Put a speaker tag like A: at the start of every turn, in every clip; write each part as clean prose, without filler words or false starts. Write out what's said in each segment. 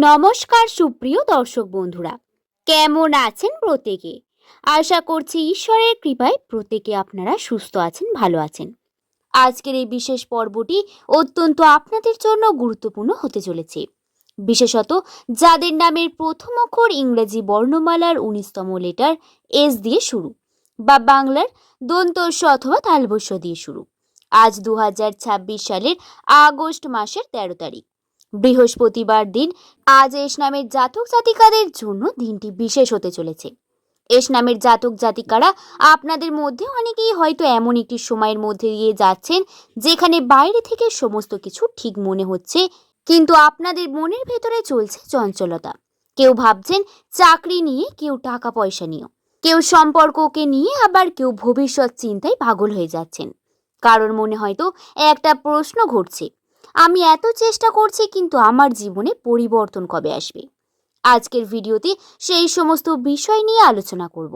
A: নমস্কার সুপ্রিয় দর্শক বন্ধুরা, কেমন আছেন প্রত্যেকে? আশা করছি ঈশ্বরের কৃপায় প্রত্যেকে আপনারা সুস্থ আছেন, ভালো আছেন। আজকের এই বিশেষ পর্বটি অত্যন্ত আপনাদের জন্য গুরুত্বপূর্ণ হতে চলেছে, বিশেষত যাদের নামের প্রথম অক্ষর ইংরেজি বর্ণমালার 19তম লেটার এস দিয়ে শুরু বা বাংলার দন্ত স অথবা তালবস্য দিয়ে শুরু। আজ 2026 সালের আগস্ট মাসের 13 তারিখ, বৃহস্পতিবার দিন। আজ এস নামের জাতক জাতিকাদের জন্য দিনটি বিশেষ হতে চলেছে। এস নামের জাতক জাতিকারা আপনাদের মধ্যে অনেকেই হয়তো এমন একটি সময়ের মধ্যে দিয়ে যাচ্ছেন যেখানে বাইরে থেকে সমস্ত কিছু ঠিক মনে হচ্ছে, কিন্তু আপনাদের মনের ভেতরে চলছে চঞ্চলতা। কেউ ভাবছেন চাকরি নিয়ে, কেউ টাকা পয়সা নিয়ে, কেউ সম্পর্ককে নিয়ে, আবার কেউ ভবিষ্যৎ চিন্তায় পাগল হয়ে যাচ্ছেন। কারোর মনে হয়তো একটা প্রশ্ন ঘটছে, আমি এত চেষ্টা করছি কিন্তু আমার জীবনে পরিবর্তন কবে আসবে? আজকের ভিডিওতে সেই সমস্ত বিষয় নিয়ে আলোচনা করব।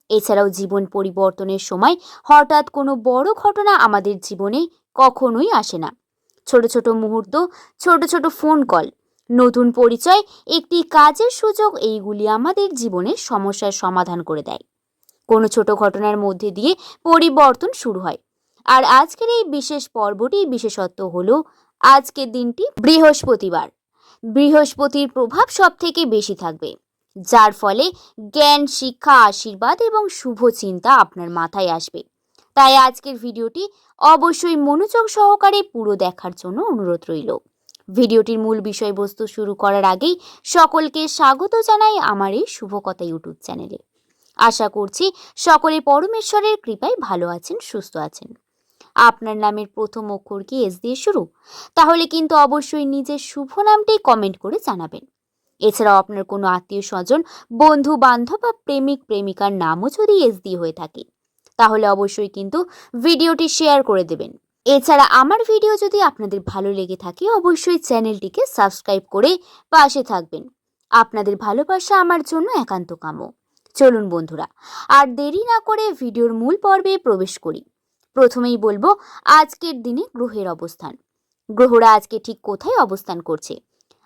A: এছাড়াও জীবন পরিবর্তনের সময় হঠাৎ কোনো বড় ঘটনা আমাদের জীবনে কখনোই আসে না। ছোট ছোট মুহূর্ত, ছোট ছোট ফোন কল, নতুন পরিচয়, একটি কাজের সুযোগ, এইগুলি আমাদের জীবনের সমস্যার সমাধান করে দেয়। কোনো ছোট ঘটনার মধ্যে দিয়ে পরিবর্তন শুরু হয়। আর আজকের এই বিশেষ পর্বটি বিশেষত্ব হলো আজকের দিনটি বৃহস্পতিবার। বৃহস্পতির প্রভাব সব থেকে বেশি থাকবে, যার ফলে জ্ঞান, শিক্ষা, আশীর্বাদ এবং শুভ চিন্তা আপনার মাথায় আসবে। তাই আজকের ভিডিওটি অবশ্যই মনোযোগ সহকারে পুরো দেখার জন্য অনুরোধ রইল। ভিডিওটির মূল বিষয়বস্তু শুরু করার আগেই সকলকে স্বাগত জানাই আমার এই শুভকথা ইউটিউব চ্যানেলে। আশা করছি সকলে পরমেশ্বরের কৃপায় ভালো আছেন, সুস্থ আছেন। আপনার নামের প্রথম অক্ষর কি এস দিয়ে শুরু? তাহলে কিন্তু অবশ্যই নিজের শুভ নামটাই কমেন্ট করে জানাবেন। এছাড়াও আপনার কোনো আত্মীয় স্বজন, বন্ধু বান্ধব বা প্রেমিক প্রেমিকার নামও যদি এস দিয়ে হয়ে থাকে, তাহলে অবশ্যই কিন্তু ভিডিওটি শেয়ার করে দেবেন। এছাড়া আমার ভিডিও যদি আপনাদের ভালো লেগে থাকে, অবশ্যই চ্যানেলটিকে সাবস্ক্রাইব করে পাশে থাকবেন। আপনাদের ভালোবাসা আমার জন্য একান্ত কাম্য। চলুন বন্ধুরা, আর দেরি না করে ভিডিওর মূল পর্বে প্রবেশ করি। প্রথমেই বলবো আজকের দিনে গ্রহের অবস্থান। গ্রহরা আজকে ঠিক কোথায় অবস্থান করছে?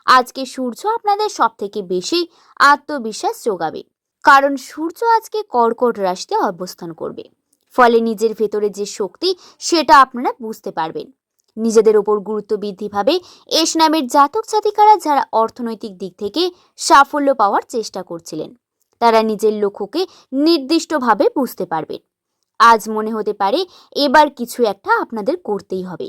A: আজকে সূর্য আপনাদের সব থেকে বেশি আত্মবিশ্বাস যোগাবে, কারণ সূর্য আজকে কর্কট রাশিতে অবস্থান করবে। ফলে নিজের ভেতরে যে শক্তি, সেটা আপনারা বুঝতে পারবেন। নিজেদের ওপর গুরুত্ব বৃদ্ধি পাবে। এস নামের জাতক জাতিকারা যারা অর্থনৈতিক দিক থেকে সাফল্য পাওয়ার চেষ্টা করছিলেন, তারা নিজের লক্ষ্যকে নির্দিষ্টভাবে বুঝতে পারবেন। আজ মনে হতে পারে এবার কিছু একটা আপনাদের করতেই হবে।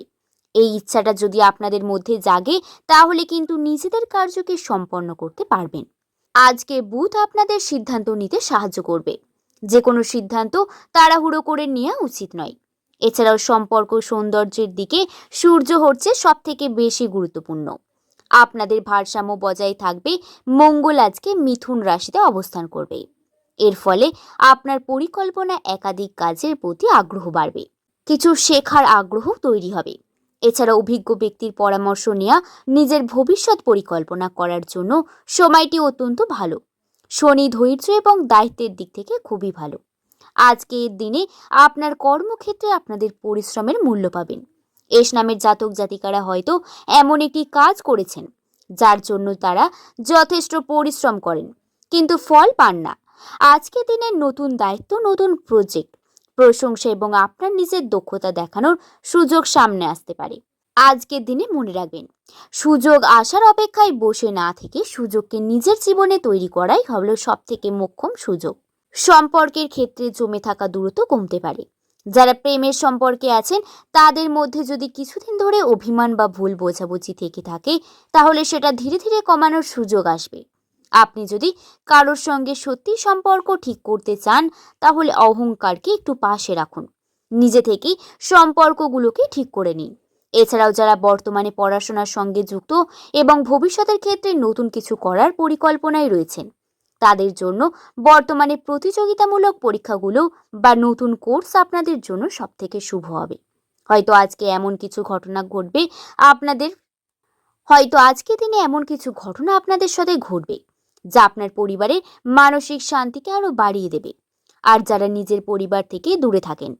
A: এই ইচ্ছাটা যদি আপনাদের মধ্যে জাগে, তাহলে কিন্তু নিজেদের কার্যকে সম্পন্ন করতে পারবেন। আজকে বুধ আপনাদের সিদ্ধান্ত নিতে সাহায্য করবে। যে কোনো সিদ্ধান্ত তাড়াহুড়ো করে নেওয়া উচিত নয়। এছাড়াও সম্পর্ক সৌন্দর্যের দিকে সূর্য হচ্ছে সব থেকে বেশি গুরুত্বপূর্ণ। আপনাদের ভারসাম্য বজায় থাকবে। মঙ্গল আজকে মিথুন রাশিতে অবস্থান করবে। এর ফলে আপনার পরিকল্পনা, একাধিক কাজের প্রতি আগ্রহ বাড়বে। কিছু শেখার আগ্রহ তৈরি হবে। এছাড়া অভিজ্ঞ ব্যক্তির পরামর্শ নেওয়া নিজের ভবিষ্যৎ পরিকল্পনা করার জন্য সময়টি অত্যন্ত ভালো। শনি ধৈর্য এবং দায়িত্বের দিক থেকে খুবই ভালো। আজকের দিনে আপনার কর্মক্ষেত্রে আপনাদের পরিশ্রমের মূল্য পাবেন। এস নামের জাতক জাতিকারা হয়তো এমন একটি কাজ করেছেন যার জন্য তারা যথেষ্ট পরিশ্রম করেন, কিন্তু ফল পান না। আজকের দিনের নতুন দায়িত্ব, নতুন প্রজেক্ট, প্রশংসা এবং আপনার নিজের দক্ষতা দেখানোর সুযোগ সামনে আসতে পারে। আজকের দিনে মনে রাখবেন, সুযোগ আসার অপেক্ষায় বসে না থেকে সুযোগকে নিজের জীবনে তৈরি করাই হলো সব থেকে মোক্ষম সুযোগ। সম্পর্কের ক্ষেত্রে জমে থাকা দূরত্ব কমতে পারে। যারা প্রেমের সম্পর্কে আছেন, তাদের মধ্যে যদি কিছুদিন ধরে অভিমান বা ভুল বোঝাবুঝি থেকে থাকে, তাহলে সেটা ধীরে ধীরে কমানোর সুযোগ আসবে। আপনি যদি কারোর সঙ্গে সত্যি সম্পর্ক ঠিক করতে চান, তাহলে অহংকারকে একটু পাশে রাখুন। নিজে থেকেই সম্পর্কগুলোকে ঠিক করে নিন। এছাড়াও যারা বর্তমানে পড়াশোনার সঙ্গে যুক্ত এবং ভবিষ্যতের ক্ষেত্রে নতুন কিছু করার পরিকল্পনায় রয়েছেন, তাদের জন্য বর্তমানে প্রতিযোগিতামূলক পরীক্ষাগুলো বা নতুন কোর্স আপনাদের জন্য সব থেকে শুভ হবে। হয়তো আজকে এমন কিছু ঘটনা ঘটবে আপনাদের হয়তো আজকে দিনে এমন কিছু ঘটনা আপনাদের সাথে ঘটবে যা আপনার পরিবারের মানসিক শান্তিকে আরো বাড়িয়ে দেবে। আর যারা নিজের পরিবার থেকে দূরে থাকেন,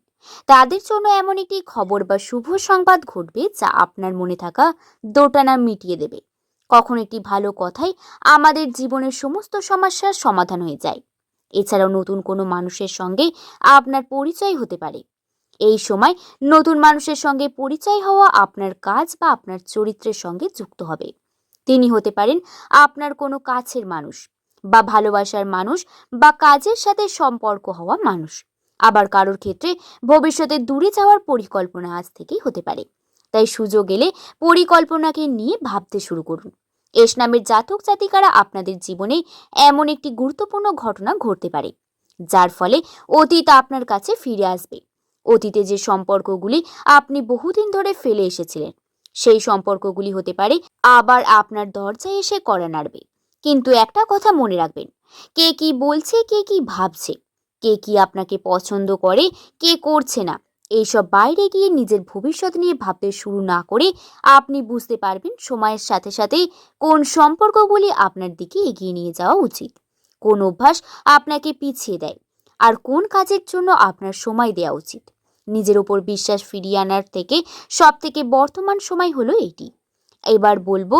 A: তাদের জন্য এমন একটি খবর বা শুভ সংবাদ ঘটবে যা আপনার মনে থাকা দোটানা মিটিয়ে দেবে। কখনো একটি ভালো কথাই আমাদের জীবনের সমস্ত সমস্যার সমাধান হয়ে যায়। এছাড়াও নতুন কোনো মানুষের সঙ্গে আপনার পরিচয় হতে পারে। এই সময় নতুন মানুষের সঙ্গে পরিচয় হওয়া আপনার কাজ বা আপনার চরিত্রের সঙ্গে যুক্ত হবে। তিনি হতে পারেন আপনার কোনো কাছের মানুষ বা ভালোবাসার মানুষ বা কাজের সাথে সম্পর্ক হওয়া মানুষ। আবার কারোর ক্ষেত্রে ভবিষ্যতে দূরে যাওয়ার পরিকল্পনা আজ থেকেই হতে পারে। তাই সুযোগ এলে পরিকল্পনাকে নিয়ে ভাবতে শুরু করুন। এস নামের জাতক জাতিকারা আপনাদের জীবনে এমন একটি গুরুত্বপূর্ণ ঘটনা ঘটতে পারে যার ফলে অতীত আপনার কাছে ফিরে আসবে। অতীতে যে সম্পর্কগুলি আপনি বহুদিন ধরে ফেলে এসেছিলেন, সেই সম্পর্কগুলি হতে পারে আবার আপনার দরজায় এসে কড়া নাড়বে। কিন্তু একটা কথা মনে রাখবেন, কে কি বলছে, কে কি ভাবছে, কে কি আপনাকে পছন্দ করে, কে করছে না, এইসব বাইরে গিয়ে নিজের ভবিষ্যৎ নিয়ে ভাবতে শুরু না করে আপনি বুঝতে পারবেন সময়ের সাথে সাথে কোন সম্পর্কগুলি আপনার দিকে এগিয়ে নিয়ে যাওয়া উচিত, কোন অভ্যাস আপনাকে পিছিয়ে দেয়, আর কোন কাজের জন্য আপনার সময় দেওয়া উচিত। নিজের উপর বিশ্বাস ফিরিয়ে আনার থেকে সব থেকে বর্তমান সময় হলো এটি। এবার বলবো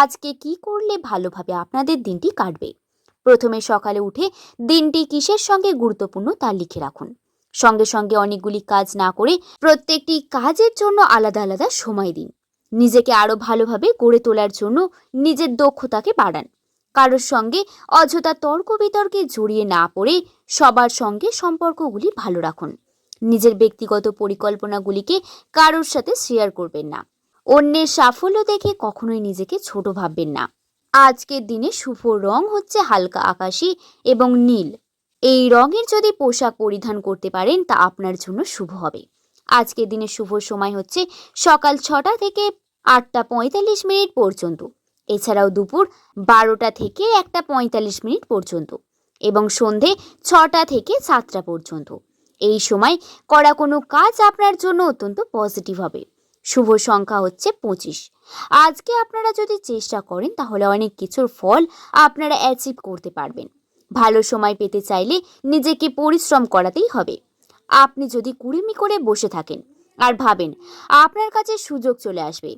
A: আজকে কি করলে ভালোভাবে আপনাদের দিনটি কাটবে। প্রথমে সকালে উঠে দিনটি কিসের সঙ্গে গুরুত্বপূর্ণ তা লিখে রাখুন। সঙ্গে সঙ্গে অনেকগুলি কাজ না করে প্রত্যেকটি কাজের জন্য আলাদা আলাদা সময় দিন। নিজেকে আরো ভালোভাবে গড়ে তোলার জন্য নিজের দক্ষতাকে বাড়ান। কারোর সঙ্গে অযথা তর্ক বিতর্কে জড়িয়ে না পড়ে সবার সঙ্গে সম্পর্কগুলি ভালো রাখুন। নিজের ব্যক্তিগত পরিকল্পনাগুলিকে কারোর সাথে শেয়ার করবেন না। অন্যের সাফল্য দেখে কখনোই নিজেকে ছোট ভাববেন না। আজকের দিনে শুভ রং হচ্ছে হালকা আকাশী এবং নীল। এই রঙের যদি পোশাক পরিধান করতে পারেন তা আপনার জন্য শুভ হবে। আজকের দিনে শুভ সময় হচ্ছে সকাল 6টা থেকে 8টা 45 পর্যন্ত, এছাড়াও দুপুর 12টা থেকে 1টা 45 পর্যন্ত এবং সন্ধে 6টা থেকে 7টা পর্যন্ত। এই সময় করা কোনো কাজ আপনার জন্য অত্যন্ত পজিটিভ হবে। শুভ সংখ্যা হচ্ছে 25। আজকে আপনারা যদি চেষ্টা করেন তাহলে অনেক কিছুর ফল আপনারা অ্যাচিভ করতে পারবেন। ভালো সময় পেতে চাইলে নিজেকে পরিশ্রম করাতেই হবে। আপনি যদি কুড়েমি করে বসে থাকেন আর ভাবেন আপনার কাছে সুযোগ চলে আসবে,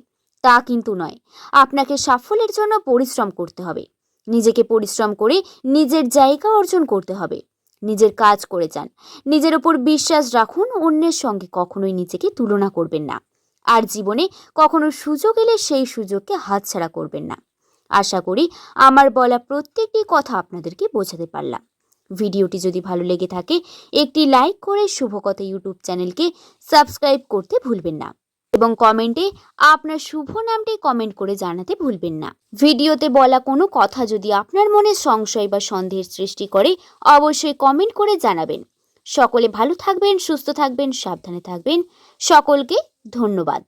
A: তা কিন্তু নয়। আপনাকে সাফল্যের জন্য পরিশ্রম করতে হবে। নিজেকে পরিশ্রম করে নিজের জায়গা অর্জন করতে হবে। নিজের কাজ করে যান, নিজের উপর বিশ্বাস রাখুন, অন্যের সঙ্গে কখনোই নিজেকে তুলনা করবেন না। আর জীবনে কখনো সুযোগ এলে সেই সুযোগকে হাতছাড়া করবেন না। আশা করি আমার বলা প্রত্যেকটি কথা আপনাদেরকে বোঝাতে পারলাম। ভিডিওটি যদি ভালো লেগে থাকে একটি লাইক করে শুভকথা ইউটিউব চ্যানেলকে সাবস্ক্রাইব করতে ভুলবেন না এবং কমেন্টে আপনার শুভ নামটি কমেন্ট করে জানাতে ভুলবেন না। ভিডিওতে বলা কোনো কথা যদি আপনার মনে সংশয় বা সন্দেহের সৃষ্টি করে অবশ্যই কমেন্ট করে জানাবেন। সকলে ভালো থাকবেন, সুস্থ থাকবেন, সাবধানে থাকবেন। সকলকে ধন্যবাদ।